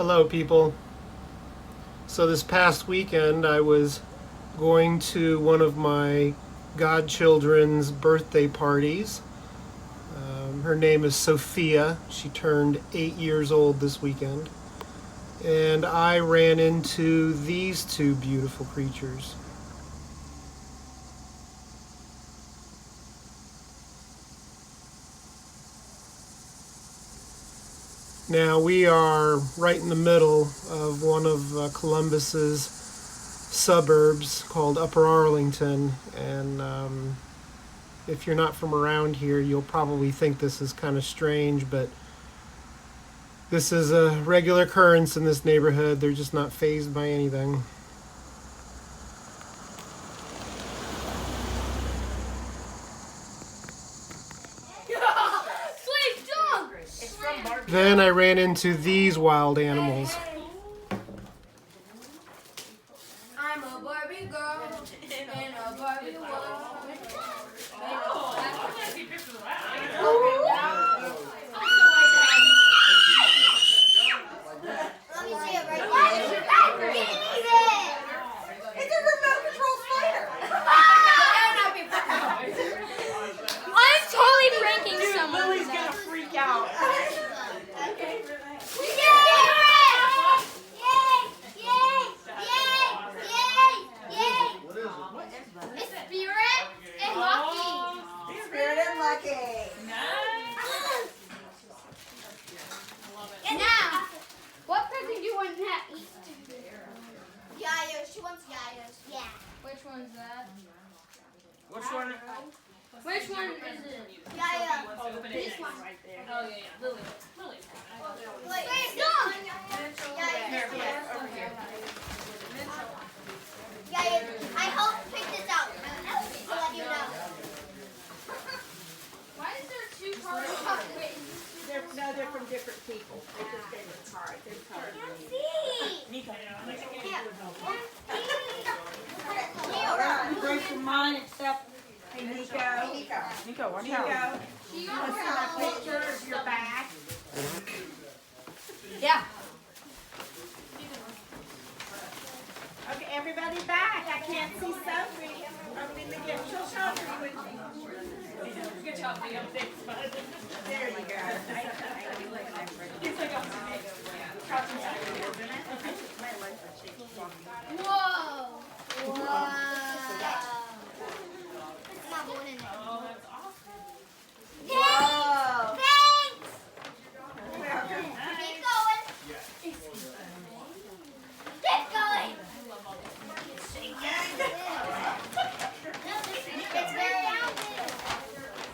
Hello, people. So, this past weekend, I was going to one of my godchildren's birthday parties. Her name is Sophia. She turned 8 years old this weekend. And I ran into these two beautiful creatures. Now, we are right in the middle of one of Columbus's suburbs called Upper Arlington, and if you're not from around here, you'll probably think this is kind of strange, but this is a regular occurrence in this neighborhood. They're just not fazed by anything. Then I ran into these wild animals. I'm a Barbie girl in a Barbie world. Let me see it right now. It's a remote control spider. I'm totally pranking someone. Lily's gonna freak out. She wants Yaya's. Yeah. Which one's that? Which one? Which one is it? Yaya. This one right there. Oh yeah, yeah. Lily. Wait, stop. Yaya. Over here. Yaya, I helped pick this out. To let you know. Why is there two cards? They're from different people. They're just favorite cards. They're cards. Nico. Bring some mine and stuff. Hey, Nico. Nico, watch out. You want to see my picture of your bag? Yeah. Okay, everybody back. I can't see Sophie. She'll show you when she... Good job, Leo. Thanks, bud. There you go. It's like a Whoa. Wow. It's not going in there. Oh, that's awesome. Whoa. Thanks. Keep going. Keep going. It's very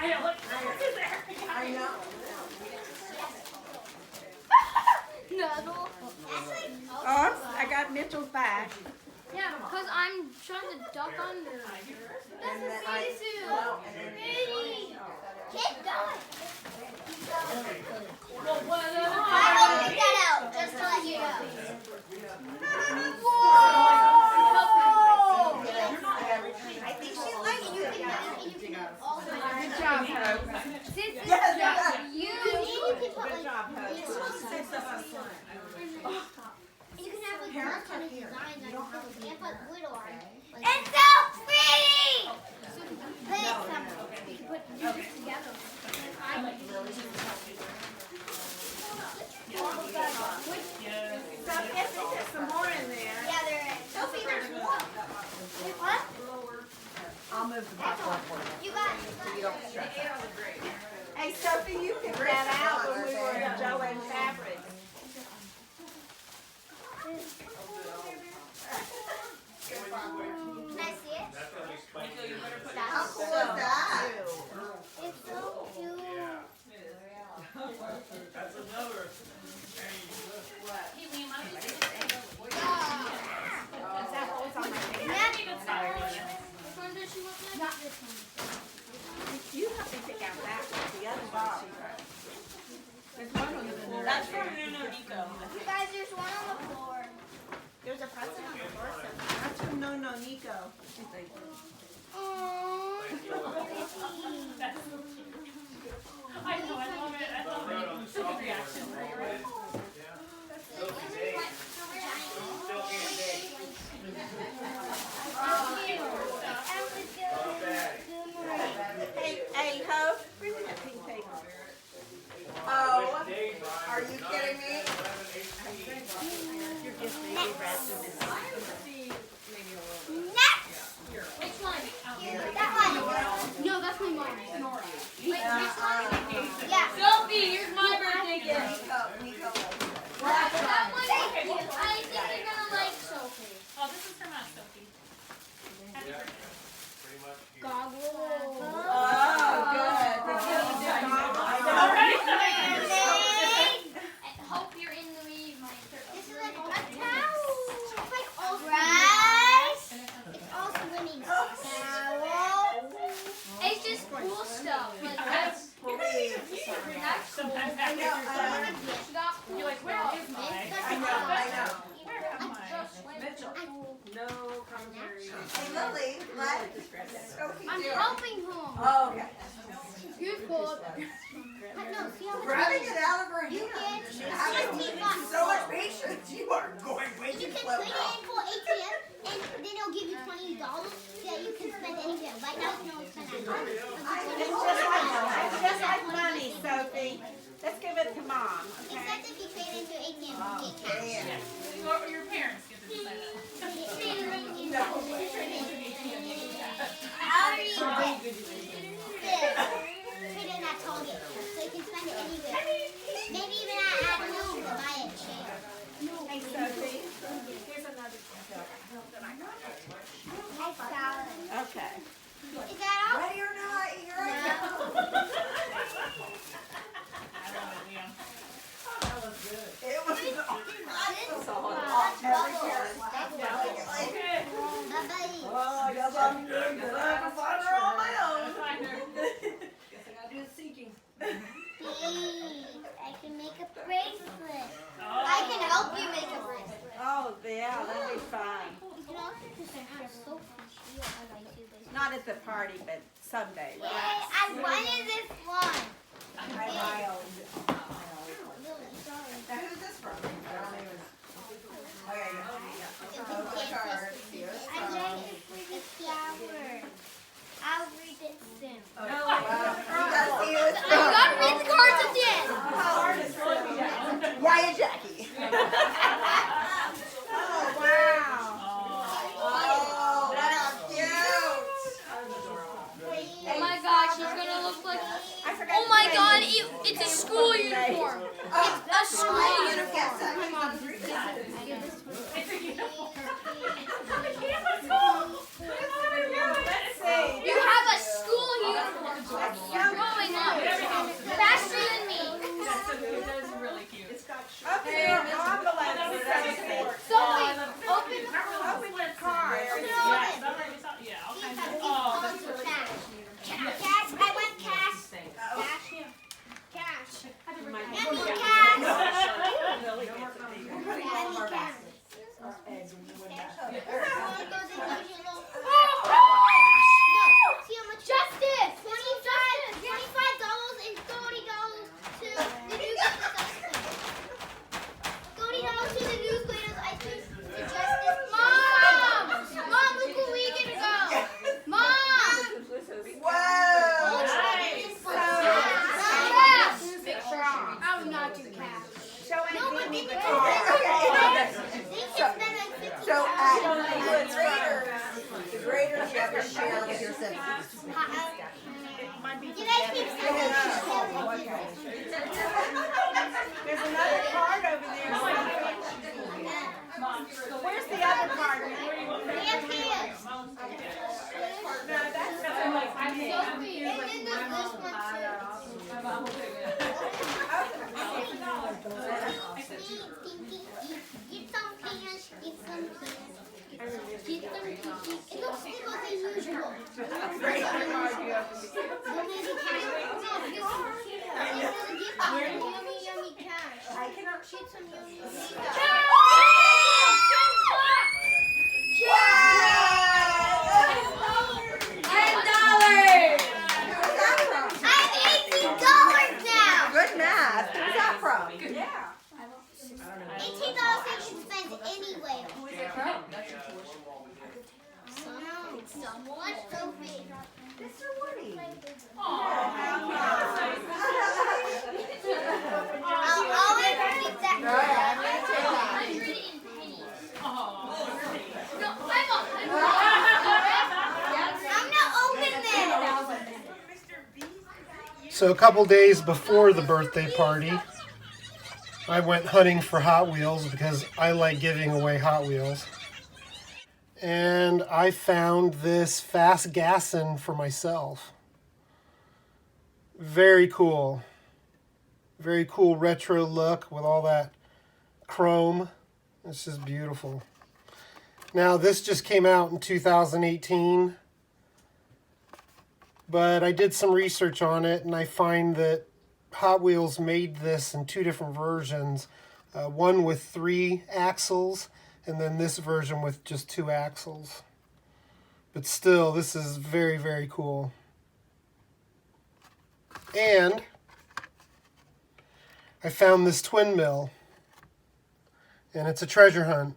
I know. Look, it's there. I know. Oops, I got Mitchell's bag. Yeah, because I'm trying to duck under. This is easy. Ready. Keep going. I will pick that out just to let you know. Whoa! I think she likes you. Good job, Hope. You can put Good job, Hope. you can have like parents kind of design that you can't put little on it. It's so pretty! Put some. You can put these together. So I guess there's some more in there. Yeah, there is. Sophie, there's more. What? I'll move the popcorn for you. You got it. You don't stress out. Hey, Sophie, you picked that out when we were at Joanne Fabric. Can I see it? How cool is that? It's so cute. That's another. Is that what was on my face? Which one does she want next? Not this one. You have to pick out that one, the other one. There's one on the floor. That's from Nuno Nico. You guys, there's one on the floor. There's a present on the floor. That's from No No Nico. Aww. I know, I love it. I love it. It's a good reaction. Yeah. Sophie, here's my birthday gift. That one, I think you're gonna like Sophie. Oh, this is from us, Sophie. Happy birthday. Goggles. Oh, good. I hope you're in the lead, my This is like a towel. It's like all rice. It's all swimming. Towel. It's just cool stuff. Like that's cool. Sometimes I know. She got cool You're like, where is mine? I know. Where am I? Mitchell. No commentary. Hey, Lily, let Sophie I'm do it. helping him. Oh, okay. You're cool. No, see how much Grabbing it out of her You hand. can. Just It's having 15 bucks. so much patience. You are going way You too can slow, put it girl. in for ATM, and then it'll give you $20 that you can spend anywhere. Right now, you can only spend at home. It's just like money, Sophie. Let's give it to Mom, okay? Except if you trade into ATM, you get cash. Yeah. Or your parents get to decide that. I already did. Trade in at Target, so you can spend it anywhere. Maybe even at home to buy a chair. Thanks, Sophie. Here's another I found it. Okay. Is that all? Ready or not, here I go. It was all every parent. Okay. Bye-bye. Oh, I guess I'm good. I have to find her on my own. I can make a bracelet. I can help you make a bracelet. Oh, yeah, that'd be fun. You can also just ask Sophie. She will have you. Not at the party, but someday. Yay, I wanted this one. Now, Lily, sorry. who's this from? Okay, I'm ready for the flower. I'll read it soon. You gotta see who it's You gotta read the cards at the end. from. Yaya Jackie. Oh, wow. Oh, how cute. Oh my God, she's gonna look like. I forgot Oh to my say God, you- it's a school uniform. It's a school uniform. Let's see. You have a school uniform. You're growing up faster than me. That's really cute. Open your envelope. Sophie, open. Open your card. Yeah, all These kinds are of. all for cash. Cash, I want cash. Cash here. Cash. I need cash. I need cash. No, see how much? Justice. $25 and $30 to the $30 to the newsgraders. I think to Justice. Mom, look where we get to go. Mom. Whoa. I would not do cash. Show No, but Andy then the you card. can Okay. They can spend like 50 So, the graders, you have to share with your siblings. Did I keep saying There's another card over there. Where's the other card? We have here. No, that's Sophie. And then there's this one Get some pants. Get some pants. Get some pants. It looks unusual. great card you have. Yummy, yummy cash. I cannot. Get some yummy. I have $18 now. Good math. Where's that from? Yeah. $18 that you can spend anywhere. Someone, Sophie. Mr. Woody. I'll always keep that. I'm not open there. So a couple days before the birthday party, I went hunting for Hot Wheels because I like giving away Hot Wheels. And I found this fast gassin for myself. Very cool. Very cool retro look with all that chrome. It's just beautiful. Now this just came out in 2018. But I did some research on it, and I find that Hot Wheels made this in two different versions. One with 3 axles, and then this version with just 2 axles. But still, this is very, very cool. And I found this twin mill, and it's a treasure hunt.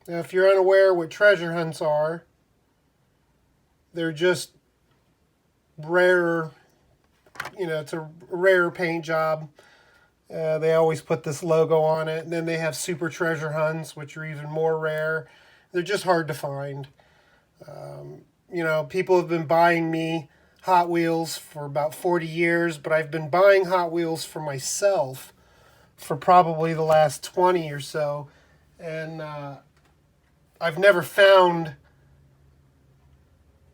Now, if you're unaware what treasure hunts are, they're just rare, it's a rare paint job. They always put this logo on it. And then they have super treasure hunts, which are even more rare. They're just hard to find. People have been buying me Hot Wheels for about 40 years, but I've been buying Hot Wheels for myself for probably the last 20 or so. And I've never found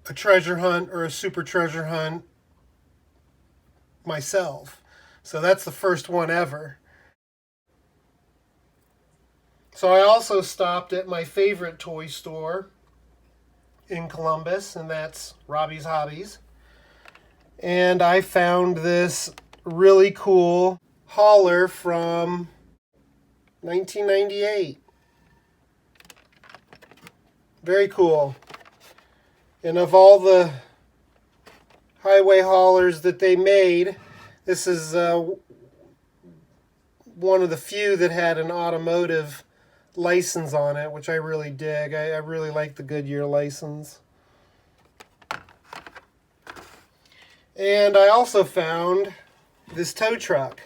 a treasure hunt or a super treasure hunt myself. So that's the first one ever. So I also stopped at my favorite toy store in Columbus, and that's Robbie's Hobbies. And I found this really cool hauler from 1998. Very cool. And of all the highway haulers that they made, this is one of the few that had an automotive license on it, which I really dig. I really like the Goodyear license. And I also found this tow truck,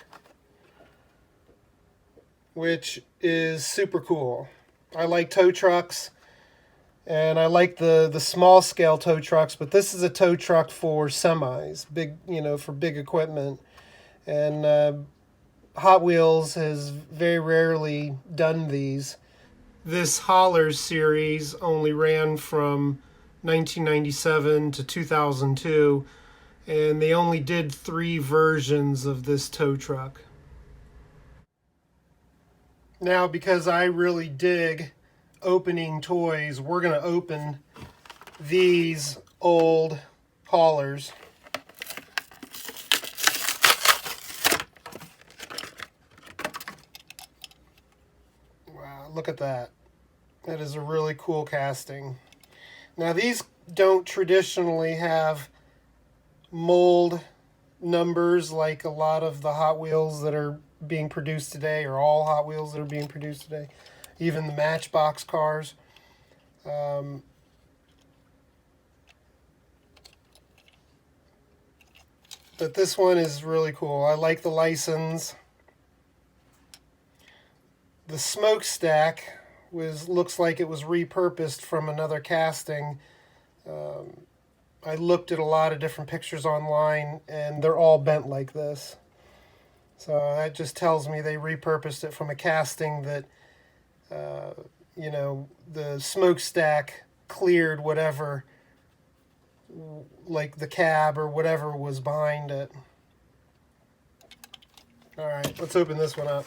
which is super cool. I like tow trucks. And I like the small scale tow trucks, but this is a tow truck for semis, big, for big equipment. And Hot Wheels has very rarely done these. This Haulers series only ran from 1997 to 2002, and they only did 3 versions of this tow truck. Now, because I really dig opening toys, we're going to open these old haulers. Wow, look at that. That is a really cool casting. Now these don't traditionally have mold numbers like a lot of the Hot Wheels that are being produced today, or all Hot Wheels that are being produced today. Even the Matchbox cars. But this one is really cool. I like the license. The smokestack looks like it was repurposed from another casting. I looked at a lot of different pictures online, and they're all bent like this. So that just tells me they repurposed it from a casting that the smokestack cleared whatever, like the cab or whatever was behind it. All right, let's open this one up.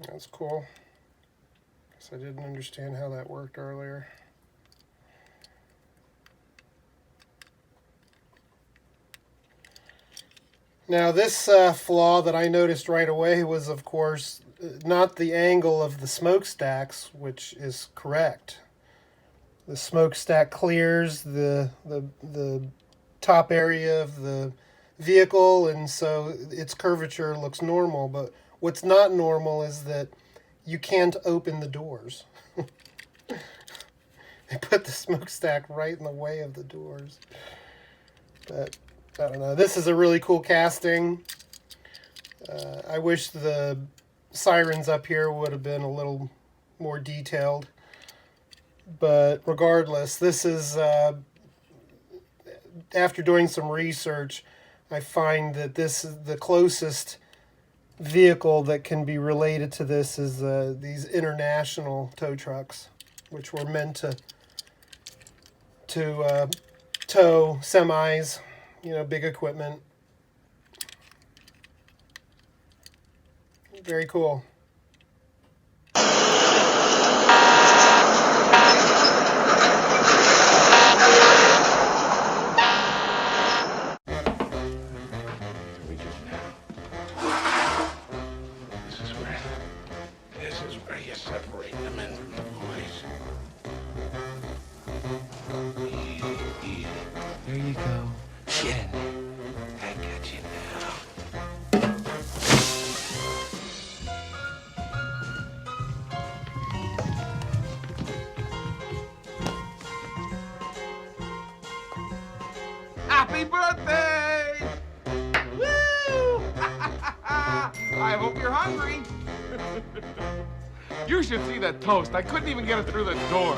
That's cool. Guess I didn't understand how that worked earlier. Now this flaw that I noticed right away was, of course, not the angle of the smokestacks, which is correct. The smokestack clears the top area of the vehicle, and so its curvature looks normal. But what's not normal is that you can't open the doors. They put the smokestack right in the way of the doors. But I don't know. This is a really cool casting. I wish the sirens up here would have been a little more detailed. But regardless, this is, after doing some research, I find that this is the closest vehicle that can be related to this is these international tow trucks, which were meant to tow semis, you know, big equipment. Very cool. This is where you separate the men from the boys. Easy. There you go. Chin. I got you now. Happy birthday! Woo! I hope you're hungry. You should see that toast. I couldn't even get it through the door.